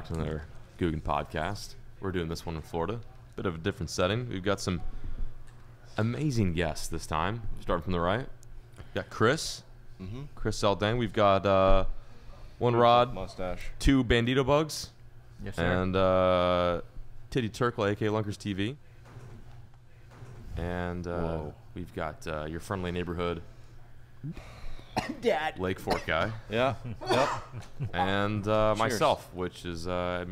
back to another Googan podcast. We're doing this one in Florida. Bit of a different setting. We've got some amazing guests this time. Starting from the right. We've got Chris. Chris Zaldain. We've got one Rod. Mustache. 2 Bandito Bugs. Yes, sir. And Titty Turkle, a.k.a. Lunkers TV. And we've got your friendly neighborhood Dad. Lake Fork guy. Yeah. Yep. And myself, which is, I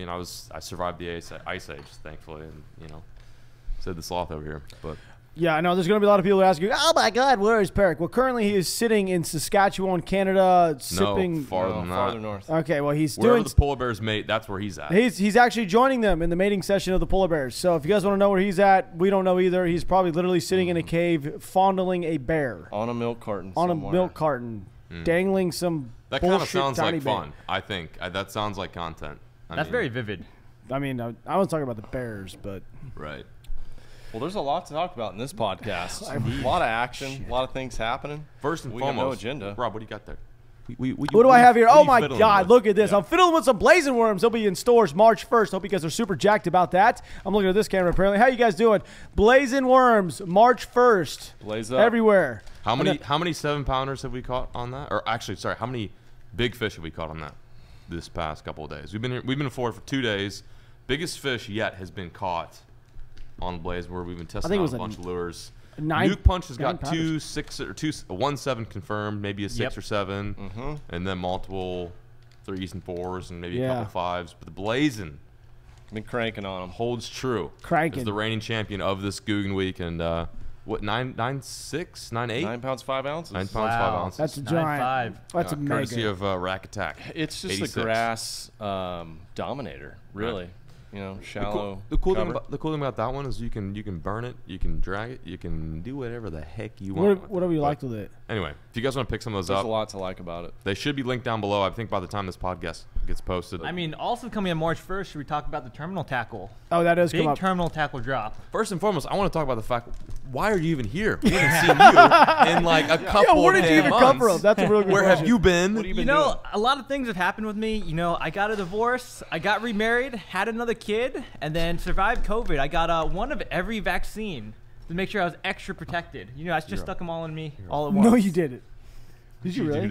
survived the Ice Age, thankfully, and, said the sloth over here. But yeah, I know there's going to be a lot of people who ask you, oh my God, where is Peric? Well, currently he is sitting in Saskatchewan, Canada, sipping. Farther north. Okay, well, he's wherever doing. the polar bears mate, that's where he's at. He's actually joining them in the mating session of the polar bears. So if you guys want to know where he's at, we don't know either. He's probably literally sitting in a cave fondling a bear. On a milk carton. On somewhere. a milk carton, dangling some That kind of bullshit sounds tiny like bear. fun, I think. That sounds like content. That's very vivid. I mean, I was talking about the bears, but. Right. Well, there's a lot to talk about in this podcast. A lot of action, a lot of things happening. First and we foremost, got no agenda. Rob, what do you got there? What do I have here? Oh, my God, Look. look at this. I'm fiddling with some blazing worms. They'll be in stores March 1st. Hope you guys are super jacked about that. I'm looking at this camera, apparently. How you guys doing? Blazing worms, March 1st. Blaze up. Everywhere. How many 7-pounders have we caught on that? Or actually, sorry, how many big fish have we caught on that this past couple of days? We've been in Florida for 2 days. Biggest fish yet has been caught on Blaze, where we've been testing out a bunch of lures. Nuke Punch has got 2 6 or 1 7 confirmed, maybe a 6 or 7, and then multiple 3s and 4s, and maybe a couple 5s. But the Blazing been cranking on them. holds true. Cranking. Is the reigning champion of this Googan week, and what 9.6, 9.8, 9 pounds 5 ounces. 9 pounds 5 ounces. That's a giant. 9.5. That's a mega. Courtesy of Rack Attack. It's just 86. a grass dominator, really. Right. Shallow. The cool cover. thing about that one is you can burn it, you can drag it, you can do whatever the heck you want. Whatever you like with it. Anyway, if you guys want to pick some of those There's up, a lot to like about it. they should be linked down below. I think by the time this podcast gets posted. I mean, also coming on March 1st, should we talk about the terminal tackle? Oh, that does come Big up. terminal tackle drop. First and foremost, I want to talk about the fact, why are you even here? We haven't seen you in like a couple Yo, where did you even months. come from? That's a real good Where question. have you been? What have you been You know, doing? a lot of things have happened with me. I got a divorce, I got remarried, had another kid, and then survived COVID. I got one of every vaccine to make sure I was extra protected. I just stuck them all in me all at once. No, you didn't. Did you really?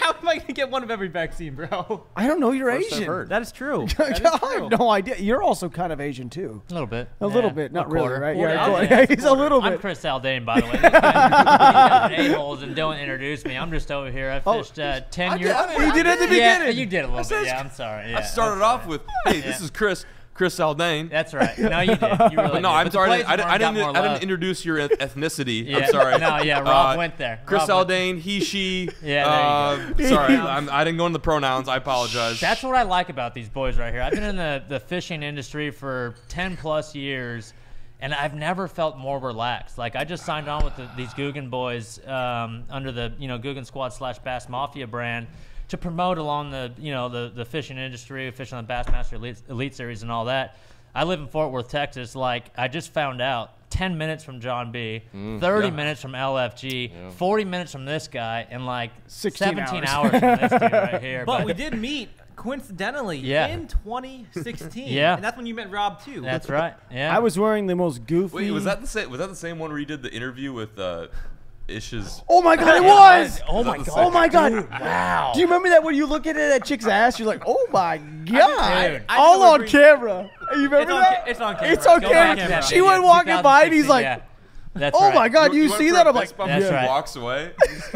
How am I going to get one of every vaccine, bro? I don't know. You're First I've Asian. heard. That is true. I have no idea. You're also kind of Asian, too. A little bit. A little bit. Not really, right? Quarter. Yeah, Yeah, he's a little I'm bit. Chris Zaldain, by the way. These guys a-holes and don't introduce me. I'm just over here. I fished 10 years. You did at the Yeah, beginning. you did a little bit. Yeah, I'm sorry. Yeah, I started off with, hey, this is Chris Zaldain. That's right. No, you did. You really But no, did. I'm But the sorry. Blazing I Worm got didn't more love. introduce your ethnicity. Yeah. I'm sorry. No, yeah, Rob went there. Chris Rob went- Zaldain, he, she. Yeah, there you go. Sorry, I didn't go into the pronouns. I apologize. That's what I like about these boys right here. I've been in the fishing industry for 10 plus years, and I've never felt more relaxed. Like, I just signed on with these Googan boys under the Googan Squad / Bass Mafia brand to promote along the fishing industry, fishing on the Bassmaster Elite Series and all that. I live in Fort Worth, Texas. Like, I just found out 10 minutes from John B, 30 minutes from LFG, 40 minutes from this guy, and like 17 hours from this dude right here. But we did meet coincidentally in 2016. Yeah. And that's when you met Rob, too. That's right. Yeah. I was wearing the most goofy. Wait, was that the same one where you did the interview with Ish's? Oh my God, it was! Oh my god. Oh my God! Wow. Do you remember that when you look at that chick's ass, you're like, oh my God! Dude. All on camera. You remember that? It's on camera. It's on Go back camera. to that She video. went walking by and he's like, Yeah. That's oh right. my God, you see that? I'm like, That's right. He walks away.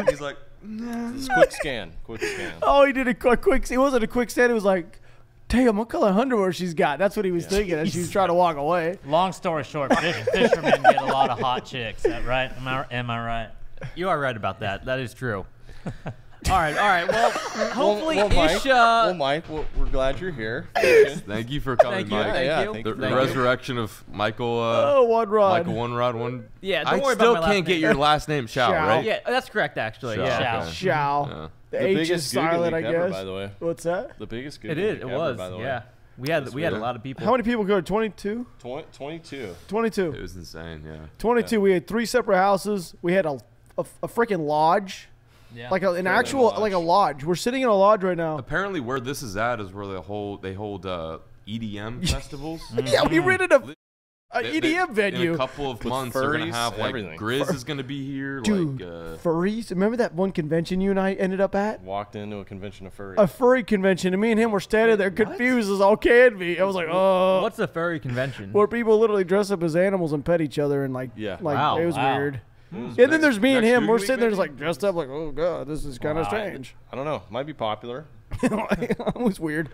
He's like, It's quick scan. Quick scan. oh, he did a quick. It wasn't a quick stand. It was like, damn, what color underwear she's got? That's what he was thinking as she was trying to walk away. Long story short, fishermen get a lot of hot chicks. That right? Am I right? You are right about that. That is true. All right. Well, hopefully Ish. Mike, we're glad you're here. thank you for coming, Thank you. Mike. Thank you. thank The you. resurrection of Michael. Oh, one rod. Michael One Rod One. Yeah, don't I worry about still my last can't get name. your last name, Shao, Shao. right? Yeah, that's correct, actually. Shao, Yeah. okay. Shao. Yeah. The The H is biggest Googan silent, I week ever, guess. by the way. What's that? The biggest Googan It is. week It ever, was. by the way. Yeah. We had a really? lot of people. How many people go? 22? 22. 22. It was insane, yeah. 22. We had 3 separate houses. We had a freaking lodge. Yeah. Like an actual, lodge. like a lodge. We're sitting in a lodge right now. Apparently, where this is at is where they hold EDM festivals. Yeah, we rented a They- EDM venue. In a couple of months, they're gonna furries, have like everything. Grizz is gonna be here. Dude, furries. Remember that one convention you and I ended up at? Walked into a convention of furry. A furry convention, and me and him were standing there confused as all can be. I was like, oh. What's a furry convention? Where people literally dress up as animals and pet each other, and like, Yeah. Wow, it was wow. weird. and And then there's me and next him. We're week, sitting there just maybe? like dressed up, like, oh god, this is kind of Wow. strange. I don't know. Might be popular. It was weird.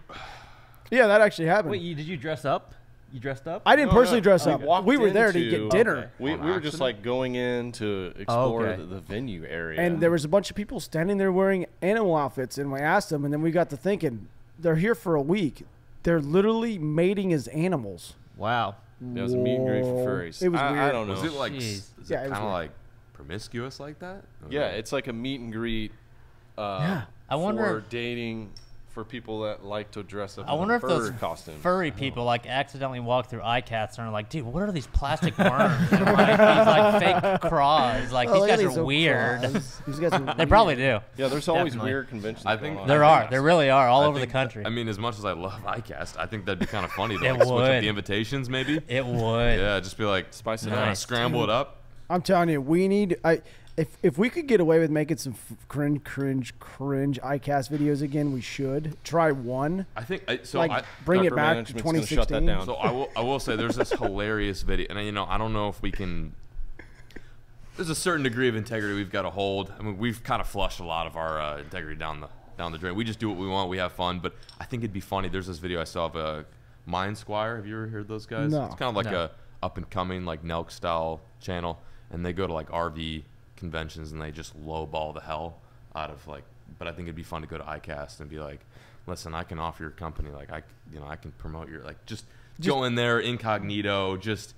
Yeah, that actually happened. Wait, did you dress up? You dressed up? I didn't No, personally no. dress We up. walked We were there to into- get dinner. Okay. We On were just accident? like going in to explore okay. the venue area. And there was a bunch of people standing there wearing animal outfits, and we asked them, and then we got to thinking, they're here for a week. They're literally mating as animals. Wow. There was a meet and greet for Whoa. furries. It was I weird. don't know. Was it like? Jeez. Is Yeah, it it was kind of weird. like promiscuous like that? Yeah, it's like a meet and greet. Yeah. I wonder for if- dating for people that like to dress up. I wonder if in those fur costumes. furry people like accidentally walk through iCats and are like, dude, what are these plastic worms? And like these like fake craws. Like these guys are weird. These guys are They probably do. Yeah, there's always Definitely. weird conventions. I think going on. There are. There really are all I over the think- country. I mean, as much as I love iCast, I think that'd be kind of funny to It like, switch up would. the invitations, maybe. It would. Yeah, just be like Spice it Nice. up. scramble it up. I'm telling you, we need. If we could get away with making some cringe iCast videos again, we should try one. I think so. Like bring Dr. it back to Management's gonna shut that 2016. down. So I will say there's this hilarious video, and I don't know if we can. There's a certain degree of integrity we've got to hold. I mean, we've kind of flushed a lot of our integrity down the drain. We just do what we want. We have fun, but I think it'd be funny. There's this video I saw of a Mind Squire. Have you ever heard those guys? No. It's kind of like No. a up and coming like Nelk style channel, and they go to like RV conventions and they just lowball the hell out of like. But I think it'd be fun to go to iCast and be like, listen, I can offer your company, like I can promote your, like just go in there incognito, just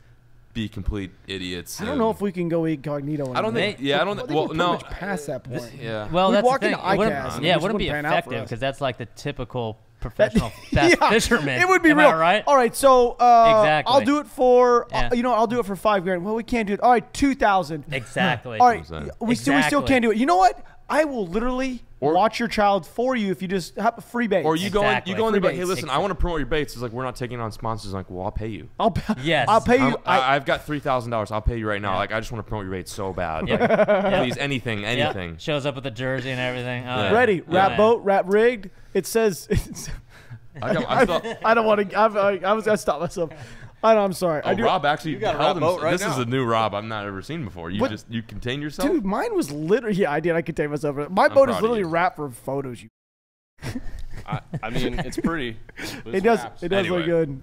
be complete idiots. I don't know if we can go incognito. I don't think. Yeah, I don't. think Well, we're no. pretty much past that point. Yeah. Well, We'd that's walk the thing. into It wouldn't- iCast and yeah, it it wouldn't be wouldn't pan out for effective us. because that's like the typical professional Yeah, fisherman. It would be Am real. I right? All right, so Exactly. I'll do it for Yeah. I'll do it for $5,000. Well, we can't do it. All right, 2,000. Exactly. All right, Exactly. we still Exactly. can't do it. You know what? I will literally watch your child for you if you just have a free bait. Or you go in, you go in there, Free but hey, baits. listen, I want to promote your baits. It's like we're not taking on sponsors. Like, well, I'll pay you. Yes. I'll pay you. I've got $3,000. I'll pay you right now. Like, I just want to promote your baits so bad. Yep. Like, Yep. please, anything. Yep. Shows up with the jersey and everything. Oh, yeah. Ready? Wrap Yeah. boat, wrap rigged. It says. I thought, I don't want to. I was gonna stop myself. I'm sorry. I do. Rob actually got a held wrap boat himself. right This is now. a new Rob I've not ever seen before. You What? you contain yourself. Dude, mine was literally. Yeah, I did. I contained myself. My boat proud is of literally you. wrapped for photos. I mean, it's pretty. It does. It does Anyway. look good.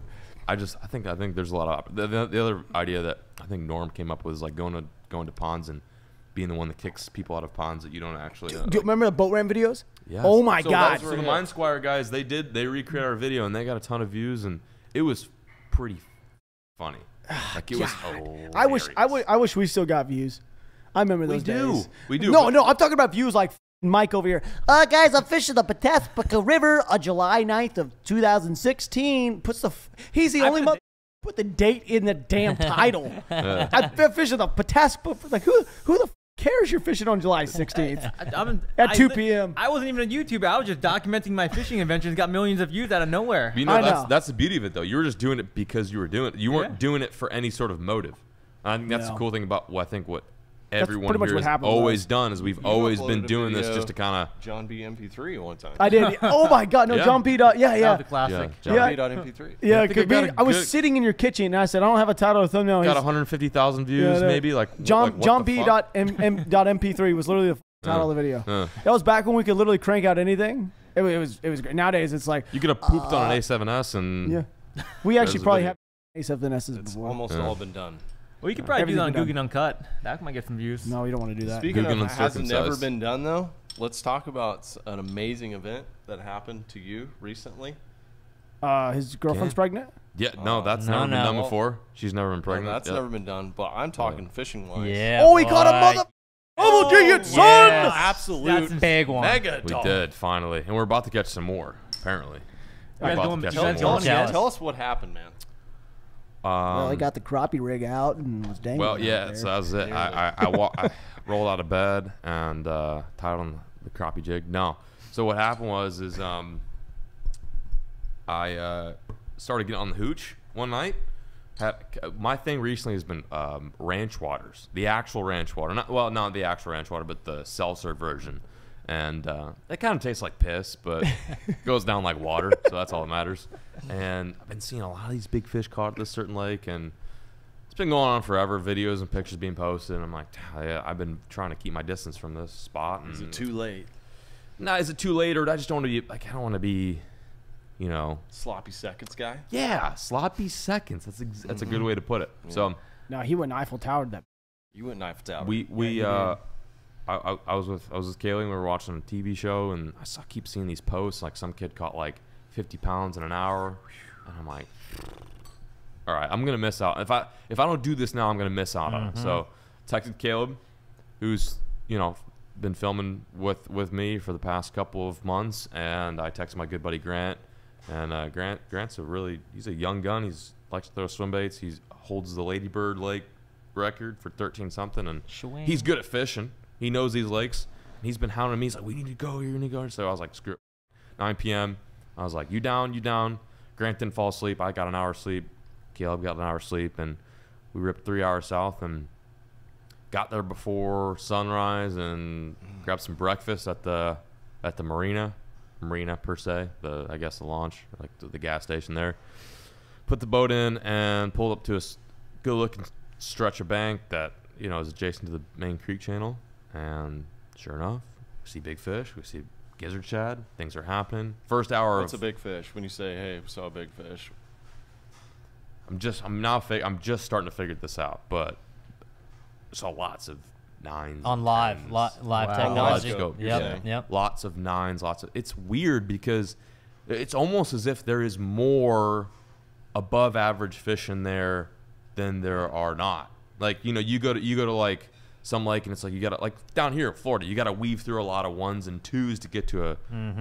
I think there's a lot of the other idea that I think Norm came up with is like going to ponds and being the one that kicks people out of ponds that you don't actually. Do you remember the boat ram videos? Yes. Oh my So God. So the Mind Squire guys, they recreated our video and they got a ton of views and it was pretty funny. Like it was hilarious. I wish we still got views. I remember those days. We do. No, I'm talking about views like Mike over here. Guys, I'm fishing the Pataskapa River on July 9th of 2016. He's the only put the date in the damn title. I'm fishing the Pataskapa. Like who the cares you're fishing on July 16th at 2 p.m. I wasn't even a YouTuber. I was just documenting my fishing adventures. Got millions of views out of nowhere. You I know, know. that's the beauty of it though. You were just doing it because you were doing it. You weren't doing it for any sort of motive. And I think that's No. the cool thing about what everyone pretty much here what has happened always was. done is we've You always been uploaded a doing this video. just to kind John B. MP3 one time. I did. Oh my God, no, Yeah. John P. Yeah, That yeah. was a classic. Yeah. John Yeah. B. MP3. Yeah, I think I could got be. a I was good- sitting in your kitchen and I said, I don't have a title or thumbnail. of got He's- 150,000 views Yeah, maybe like John like, what John the B. fuck? Dot MP3 was literally the title of the video. That was back when we could literally crank out anything. It was great. Nowadays it's like You could have pooped on an A7S and yeah. We actually There's a probably video. have A7S's It's before. almost all been done. Well, you could probably do that on Everything's Googan Uncut. That might get some views. No, you don't want to do that. Speaking Googan of has never uncircumcised. been done though, let's talk about an amazing event that happened to you recently. His girlfriend's pregnant. yeah, no, that's No, never been no. done before. She's never been No, pregnant. that's Yep. never been done, but I'm talking fishing wise. Yeah. Oh, he caught a boy. mother. Oh, dang it, son! Yes. Absolute That's big one. mega We dog. did finally, and we're about to catch some more. Apparently, You guys We're about going- to catch you guys some more. going yet? Tell us what happened, man. Well, he got the crappie rig out and was dangling. Well, yeah, out there. so that was it. I rolled out of bed and tied on the crappie jig. No. So what happened was I started getting on the hooch one night. My thing recently has been ranch waters, the actual ranch water. Not the actual ranch water, but the seltzer version. And it kind of tastes like piss, but goes down like water, so that's all that matters. And I've been seeing a lot of these big fish caught at this certain lake, and it's been going on forever. Videos and pictures being posted, and I'm like, yeah, I've been trying to keep my distance from this spot. And Is it too late? No, is it too late, or I just don't want to be like, I don't want to be, you know, Sloppy seconds guy? yeah, sloppy seconds. That's a good way to put it. So No, he went Eiffel Towered that. You went knife out. I was with Kaylee and we were watching a TV show, and I keep seeing these posts like some kid caught like 50 pounds in an hour, and I'm like, all right, I'm gonna miss out. If I don't do this now, I'm gonna miss out on it. So texted Caleb, who's been filming with me for the past couple of months, and I texted my good buddy Grant, and Grant's he's a young gun. He's likes to throw swim baits. He holds the Ladybird Lake record for 13 something, and he's good at fishing. He knows these lakes. And he's been hounding me. He's like, we need to go. You need to go. So I was like, screw it. 9 p.m. I was like, you down? You down? Grant didn't fall asleep. I got an hour sleep. Caleb got an hour sleep, and we ripped 3 hours south and got there before sunrise and grabbed some breakfast at the marina per se, I guess the launch, like the gas station there. Put the boat in and pulled up to a good looking stretch of bank that is adjacent to the main creek channel. And sure enough, we see big fish. We see gizzard shad. Things are happening. First hour. What's a big fish? When you say, "Hey, we saw a big fish," I'm just starting to figure this out. But saw lots of nines on live technology. Scope, Yep. Lots of nines. It's weird because it's almost as if there is more above average fish in there than there are not. Like you go to like some lake, and it's like you gotta, like down here in Florida, you gotta weave through a lot of 1s and 2s to get to a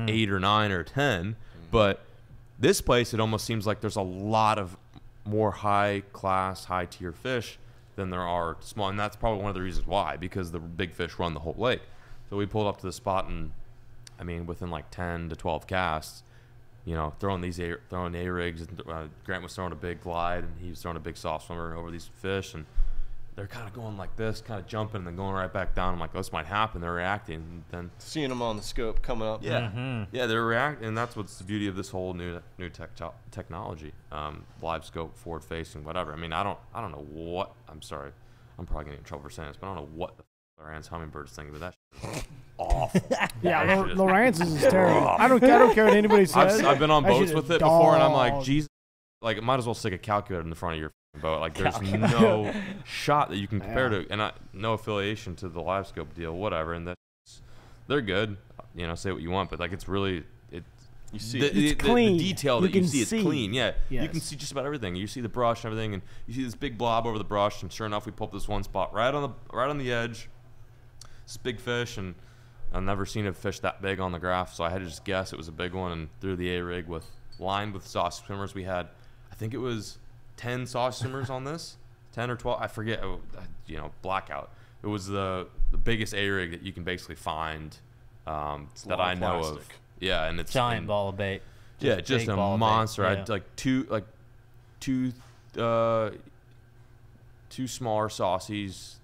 8 or 9 or 10. But this place, it almost seems like there's a lot of more high class, high tier fish than there are small, and that's probably one of the reasons why, because the big fish run the whole lake. So we pulled up to the spot, and I mean within like 10 to 12 casts, throwing A rigs. Grant was throwing a big glide, and he was throwing a big soft swimmer over these fish, and they're kind of going like this, kind of jumping and then going right back down. I'm like, oh, this might happen. They're reacting. And then seeing them on the scope coming up. Yeah, yeah, they're reacting, and that's what's the beauty of this whole new technology. Live scope, forward facing, whatever. I mean, I don't know what. I'm sorry, I'm probably gonna get in trouble for saying this, but I don't know what the Lowrance hummingbirds thing, but that's awful. Yeah, Lowrance's is terrible. I don't care what anybody says. I've been on boats with it before, and I'm like, Jesus, like, might as well stick a calculator in the front of your boat. Like, there's no shot that you can compare to, and no affiliation to the live scope deal, whatever. And they're good, say what you want, but like, it's really you see it's clean. The detail that you see is clean. Yeah, yes. You can see just about everything. You see the brush and everything, and you see this big blob over the brush. And sure enough, we pull up this one spot right on the edge. This big fish, and I've never seen a fish that big on the graph, so I had to just guess it was a big one, and threw the A rig lined with sausage swimmers. We had, I think it was 10 sausage swimmers on this, 10 or 12, I forget. Blackout. It was the biggest A rig that you can basically find that I know of. Yeah, and it's giant ball of bait. Yeah, just a monster. I had like two smaller saucies,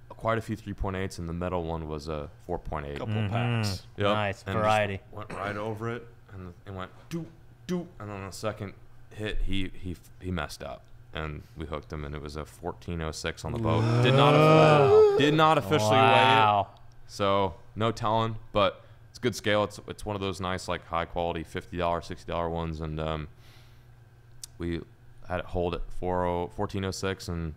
quite a few 3.8s, and the middle one was a 4.8. Couple packs. Yep. Nice and variety. Went right over it, and it went doop doop, and on the second hit, he messed up, and we hooked him, and it was a 14.06 on the boat. Did not officially weigh it, so no telling, but it's good scale. It's one of those nice, like, high quality $50, $60 ones, and we had it hold at 14.06 and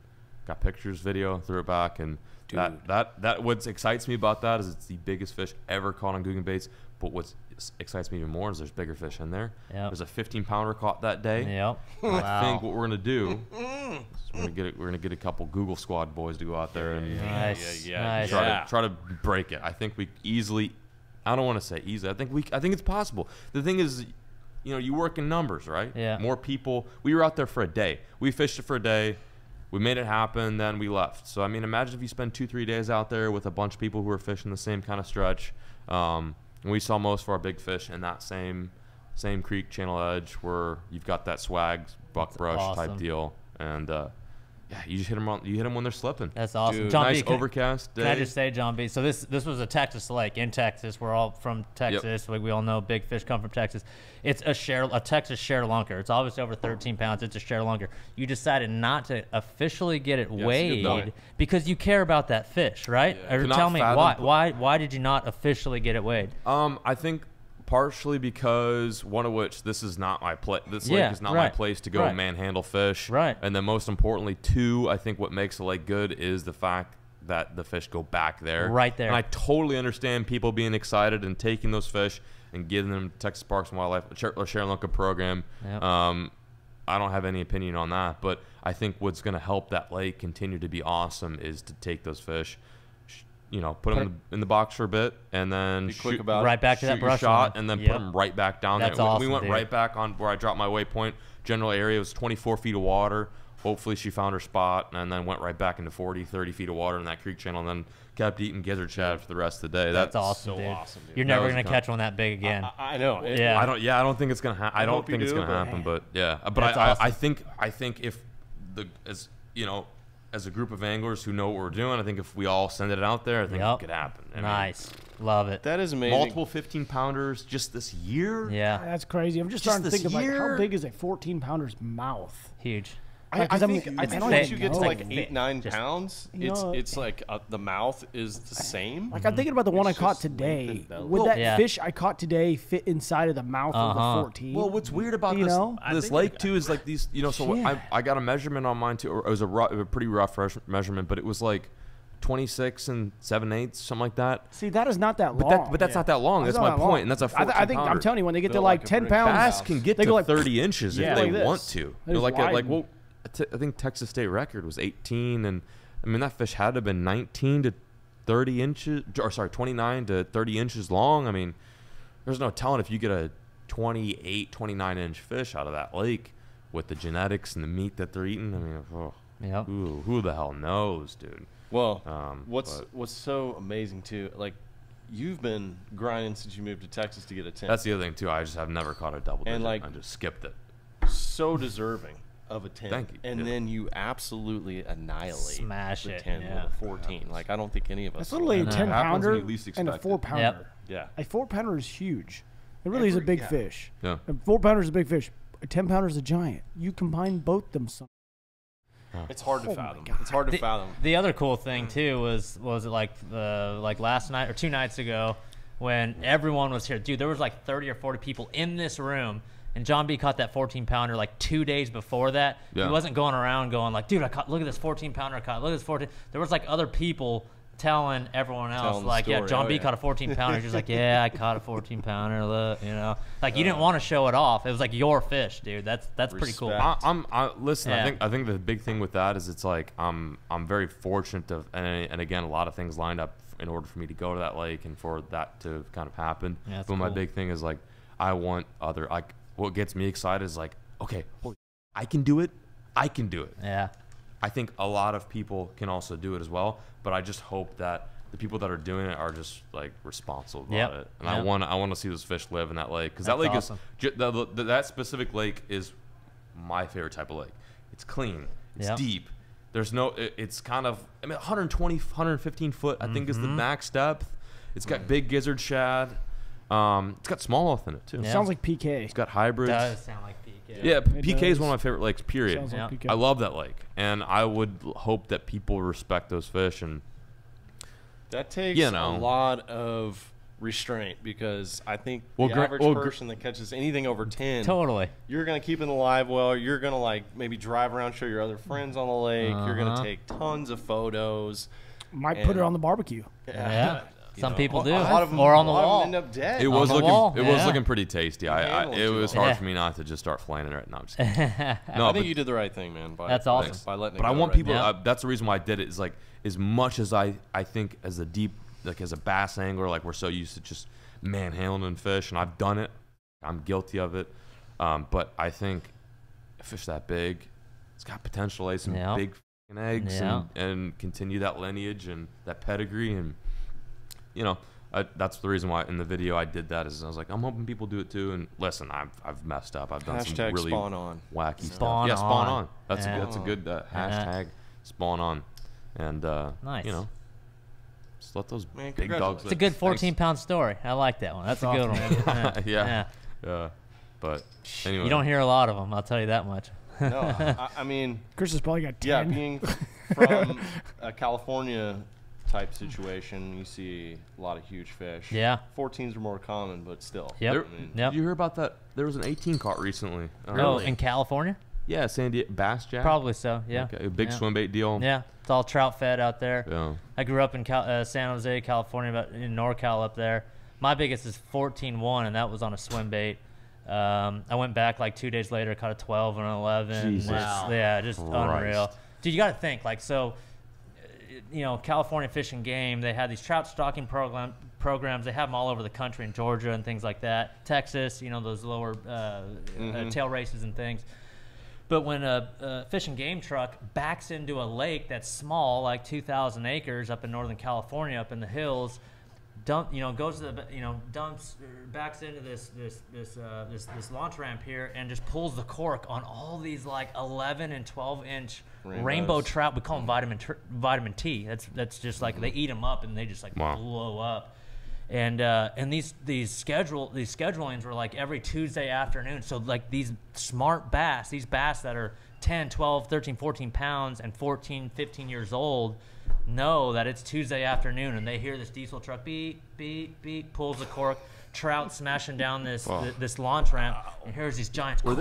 got pictures, video, threw it back, and that what excites me about that is it's the biggest fish ever caught on Googan baits. But what excites me even more is there's bigger fish in there. Yep. There's a 15-pounder caught that day. Yep. I think what we're gonna do is we're gonna get a couple Google Squad boys to go out there and try to break it. I think we easily. I don't want to say easily. I think it's possible. The thing is, you work in numbers, right? Yeah. More people. We were out there for a day. We fished it for a day. We made it happen, then we left. So, I mean, imagine if you spend 2-3 days out there with a bunch of people who are fishing the same kind of stretch. And we saw most of our big fish in that same creek, channel edge, where you've got that swag, buck brush type deal. And, yeah, you just hit them when they're slipping. That's awesome. Dude, John nice B, overcast day. Can I just say, John B, so this was a Texas lake in Texas. We're all from Texas. Like we all know big fish come from Texas. It's a Texas share lunker. It's obviously over 13 pounds. It's a share lunker. You decided not to officially get it weighed because you care about that fish, right? Yeah. Or tell me why did you not officially get it weighed? I think partially because one of which this is not my place. This lake is not my place to go manhandle fish. Right. And then most importantly, two, I think what makes a lake good is the fact that the fish go back there. Right there. And I totally understand people being excited and taking those fish and getting them to Texas Parks and Wildlife or Sharon Lunka program. Yep. I don't have any opinion on that, but I think what's going to help that lake continue to be awesome is to take those fish, put them in the box for a bit, and then quick about right back to that brush shot, line. and then put them right back down That's there. awesome, we went dude. right back on where I dropped my waypoint. General area was 24 feet of water. Hopefully she found her spot, and then went right back into 40, 30 feet of water in that creek channel, and then kept eating gizzard shad for the rest of the day. That's awesome, so dude. awesome, dude. You're That never was going to fun. catch one that big again. I know. Yeah. I don't think it's gonna happen. I don't hope you think it's do, gonna but happen, but yeah. But That's I awesome. I think if as a group of anglers who know what we're doing, I think if we all send it out there, I think it could happen. I mean, Nice. Love it. That is amazing. multiple 15-pounders just this year. Yeah. That's crazy. I'm just Just starting to think this of year? how big is a 14-pounder's mouth? Huge. I Like, 'cause I'm- think I it's don't once even you get to know. like Like 8-9 just- pounds, You know, it's like the mouth is the same. Like I'm thinking about the one I It's caught just today. lengthened out. Would that Yeah. fish I caught today fit inside of the mouth of the 14? Well, what's weird about You this know? this lake too is like these, so Yeah. I got a measurement on mine too. Or it was a pretty rough measurement, but it was like 26 and 7/8, something like that. See, that is not that long. But that's not that long. That's not my that point, long. and that's a 14 I think I'm pounder. telling you, when they get to Built like like a 10 brick pounds, Bass can get they to go like 30 inches Yeah. if they like this. want to. They just Like widen. well, I think Texas state record was 18, and I mean that fish had to have been 19 to 30 inches, or sorry, 29 to 30 inches long. I mean, there's no telling if you get a 28, 29-inch fish out of that lake with the genetics and the meat that they're eating. I mean, Yep. who the hell knows, dude? Well, but- what's so amazing too, like you've been grinding since you moved to Texas to get a 10. That's the other thing too. I just have never caught a double digit. And, like- I just skipped it. so deserving of a 10. Thank you. And Yeah. then you absolutely annihilate Smash the it, 10 yeah. with a 14. Like I don't think any of us. That's literally a No. 10 Happens when pounder you least and a expect it. 4 pounder. Yep. Yeah. A 4 pounder is huge. It really is a big fish. Yeah. A 4 pounder is a big fish. A 10 pounder is a giant. You combine both them. It's hard to Oh my fathom. God. It's hard to fathom. The other cool thing too was it like last night or 2 nights ago when everyone was here. Dude, there was like 30 or 40 people in this room, and John B caught that 14-pounder like 2 days before that. Yeah. He wasn't going around going like, dude, look at this 14-pounder I caught. Look at this 14. There was like other people telling everyone else Telling the like, yeah, story. John Oh, B yeah. caught a 14-pounder. He's just like, yeah, I caught a 14-pounder. Look, like you didn't want to show it off. It was like your fish, dude. That's pretty cool. Respect. Listen. Yeah. I think the big thing with that is it's like I'm very fortunate to, and again, a lot of things lined up in order for me to go to that lake and for that to kind of happen. Yeah, that's but my cool. big thing is like I want what gets me excited is like, okay, I can do it. I can do it. Yeah. I think a lot of people can also do it as well, but I just hope that the people that are doing it are just like responsible about Yep. it. And Yep. I want to see those fish live in that lake, because that That's lake awesome. is that specific lake is my favorite type of lake. It's clean, it's Yep. deep. There's no, it's kind of, 120, 115 foot, I think is the max depth. It's got big gizzard shad. It's got smallmouth in it too. Yeah. Sounds like PK. It's got hybrids. Does sound like PK. Yeah, It PK is does. one of my favorite lakes, period. Sounds like Yeah. PK. I love that lake, and I would hope that people respect those fish. And That takes a lot of restraint, because I think the average person that catches anything over 10, Totally. you're going to keep in the live well. You're going to like maybe drive around, show your other friends on the lake. You're going to take tons of photos. Might put it on the barbecue. Yeah. You Some know, people do. A lot of them, Or on the a lot of wall. them end up dead. it was the looking, wall, it was yeah. looking pretty tasty. It handling was too hard well. for me not to just start flaying it right now. I'm just kidding. No, I but, think you did the right thing, man. By, That's awesome. By letting it but I go want right people. now. Yeah. That's the reason why I did it. Is like as much as I think as a deep, like as a bass angler, like we're so used to just manhandling fish, and I've done it. I'm guilty of it. But I think a fish that big, it's got potential to lay some big eggs and continue that lineage and that pedigree. And, you know, that's the reason why in the video I did that is I was like, I'm hoping people do it too. And listen, I've messed up. I've done some really spawn on. wacky Spawn stuff. Yeah, spawn on. on. That's a good hashtag, spawn on. And, nice. You know, just let those big dogs. It's a good 14-pound story. I like that one. That's a good one. Yeah. But anyway. You don't hear a lot of them, I'll tell you that much. No, I mean, Chris has probably got 10. Yeah, being from a California type situation, you see a lot of huge fish. Yeah. 14s are more common, but still. Yep. Did you hear about that? There was an 18 caught recently. Oh, in California? Yeah, San Diego bass jack. Probably so. Yeah. Okay, a big swim bait deal. Yeah, it's all trout fed out there. Yeah. I grew up in San Jose, California, but in NorCal up there. My biggest is 14-1, and that was on a swim bait. I went back like 2 days later, caught a 12 and an 11. Jesus. Wow. Yeah, just unreal. Dude, you got to think, like, so, you know, California Fish and Game, they had these trout stocking programs. They have them all over the country in Georgia and things like that. Texas, you know, those lower tail races and things. But when a fish and game truck backs into a lake that's small, like 2,000 acres up in Northern California, up in the hills, goes to the, dumps, backs into this launch ramp here and just pulls the cork on all these like 11 and 12 inch rainbow trout. We call them vitamin T. That's just like they eat them up and they just like blow up. And these schedulings were like every Tuesday afternoon. So like these smart bass, these bass that are 10, 12, 13, 14 pounds and 14, 15 years old, know that it's Tuesday afternoon and they hear this diesel truck beep, beep, beep, pulls the cork, trout smashing down this launch ramp, and here's these giants. Would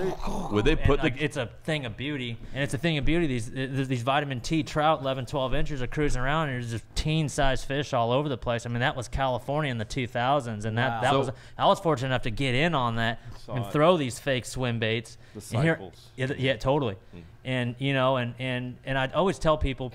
they put it's a thing of beauty, and it's a thing of beauty. These vitamin T trout, 11, 12 inches, are cruising around, and there's just teen-sized fish all over the place. I mean, that was California in the 2000s, and I was fortunate enough to get in on that and throw these fake swim baits. The cycles. Yeah, totally. And and I'd always tell people,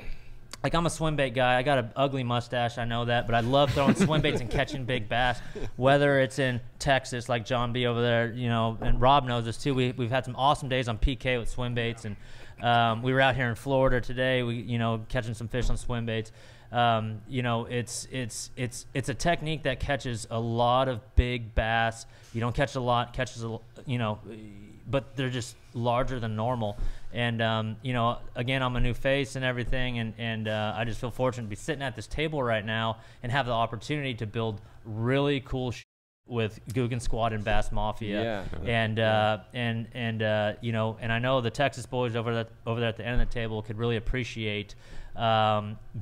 like, I'm a swim bait guy. I got an ugly mustache, I know that, but I love throwing swim baits and catching big bass, whether it's in Texas, like John B over there, and Rob knows this too. We've had some awesome days on PK with swim baits, and we were out here in Florida today, catching some fish on swim baits. It's a technique that catches a lot of big bass. You don't catch a lot, but they're just larger than normal. And, again, I'm a new face and everything, and I just feel fortunate to be sitting at this table right now and have the opportunity to build really cool with Googan Squad and Bass Mafia. And I know the Texas boys over there at the end of the table could really appreciate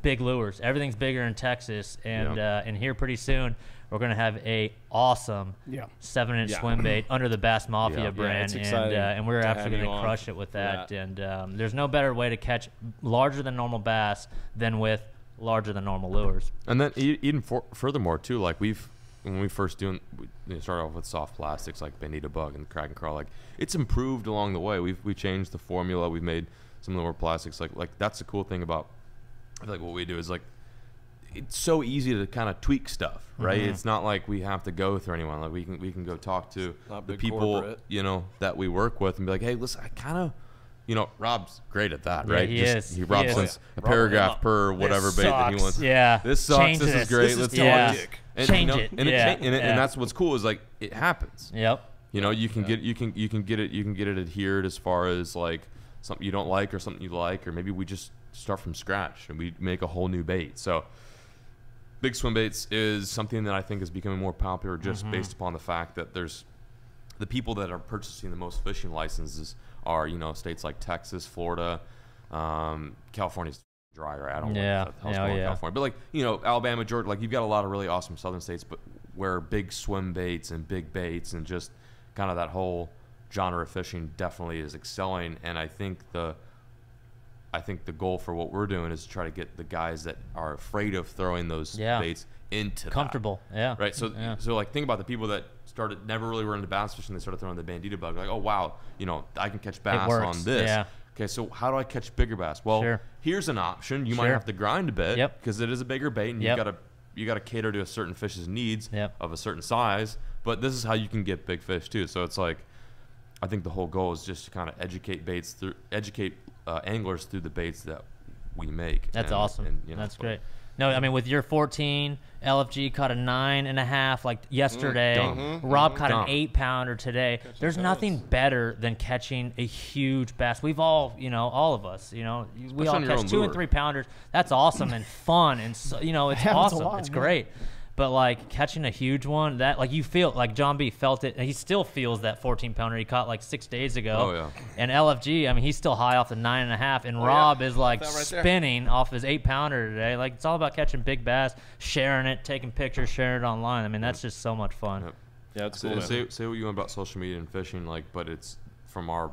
big lures. Everything's bigger in Texas, and here pretty soon we're going to have a awesome 7-inch swim bait under the Bass Mafia brand, and we're actually going to crush it with that. And there's no better way to catch larger than normal bass than with larger than normal lures. And then even furthermore too, like when we first started off with soft plastics like Bandito Bug and Crack and Crawl, like it's improved along the way. We've changed the formula. We've made some of the more plastics. Like that's the cool thing about what we do is like it's so easy to kind of tweak stuff, right? It's not like we have to go through anyone. Like we can go talk to the people corporate. That we work with and be like, hey, listen, I kind of. Rob's great at that, right? He is. He sends a paragraph per whatever bait that he wants. Yeah. This sucks. Change this is great. Let's talk. Change it. And that's what's cool is like it happens. Yep. You can get it adhered as far as like something you don't like or something you like, or maybe we just start from scratch and we make a whole new bait. So big swim baits is something that I think is becoming more popular just based upon the fact that there's the people that are purchasing the most fishing licenses are, states like Texas, Florida, California's dry, right? I don't know California. But like, Alabama, Georgia, like you've got a lot of really awesome southern states, but where big swim baits and big baits and just kind of that whole genre of fishing definitely is excelling. And I think the goal for what we're doing is to try to get the guys that are afraid of throwing those baits into comfortable. Right. So like think about the people that never really were into bass fishing. They started throwing the Bandito Bug. Like, oh wow, I can catch bass on this. Yeah. Okay, so how do I catch bigger bass? Well, here's an option. You might have to grind a bit because it is a bigger bait, and you got to cater to a certain fish's needs of a certain size. But this is how you can get big fish too. So it's like I think the whole goal is just to kind of educate anglers through the baits that we make. That's awesome. That's great. No, I mean, with your 14, LFG caught a 9.5 like yesterday. Rob caught an 8-pounder today. There's nothing better than catching a huge bass. We've all, all of us, we all catch 2 and 3 pounders. That's awesome and fun, and it's awesome. It's great. But like catching a huge one, that like you feel like John B felt it, and he still feels that 14-pounder he caught like 6 days ago. Oh yeah. And LFG, I mean, he's still high off the 9.5, and Rob is like spinning off his 8-pounder today. Like it's all about catching big bass, sharing it, taking pictures, sharing it online. I mean, that's just so much fun. Yep. Yeah, it's cool. Say what you want about social media and fishing, but it's from our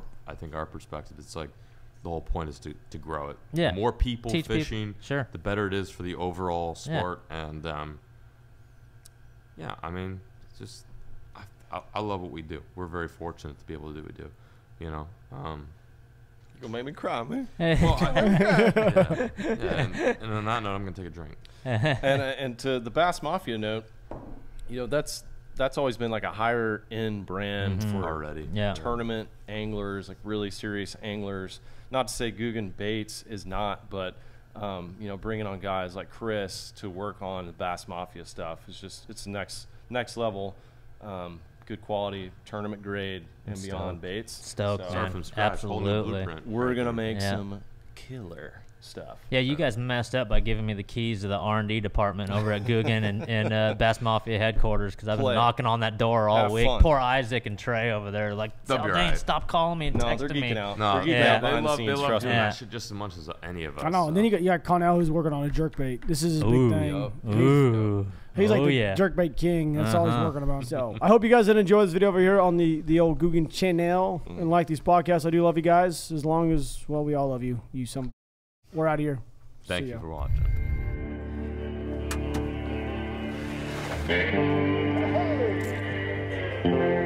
perspective, it's like the whole point is to grow it. Yeah. More people Teach fishing, sure, the better it is for the overall sport, and yeah, I mean, it's just I love what we do. We're very fortunate to be able to do what we do. You're gonna make me cry, man. Well, and on that note, I'm gonna take a drink. And to the Bass Mafia note, that's always been like a higher end brand for already tournament anglers, like really serious anglers. Not to say Googan Baits is not, but bringing on guys like Chris to work on the Bass Mafia stuff is it's next level, good quality, tournament grade and beyond baits. Stoked, Start from scratch, absolutely. We're gonna make some killer stuff. Yeah, you guys messed up by giving me the keys to the R&D department over at Googan and Bass Mafia headquarters, because I've been knocking on that door all week. Fun. Poor Isaac and Trey over there, like, Zaldain, stop calling me and texting they're me. geeking out. No, they're geeking out behind the they scenes, love trust me. doing that shit just as much as any of us. I know. And then you got Connell, who's working on a jerkbait. This is his big thing. Ooh. He's like the jerkbait king. That's all he's working about. So I hope you guys did enjoy this video over here on the old Googan channel and like these podcasts. I do love you guys, as long as, well, we all love you. We're out of here. Thank you for watching. Hey.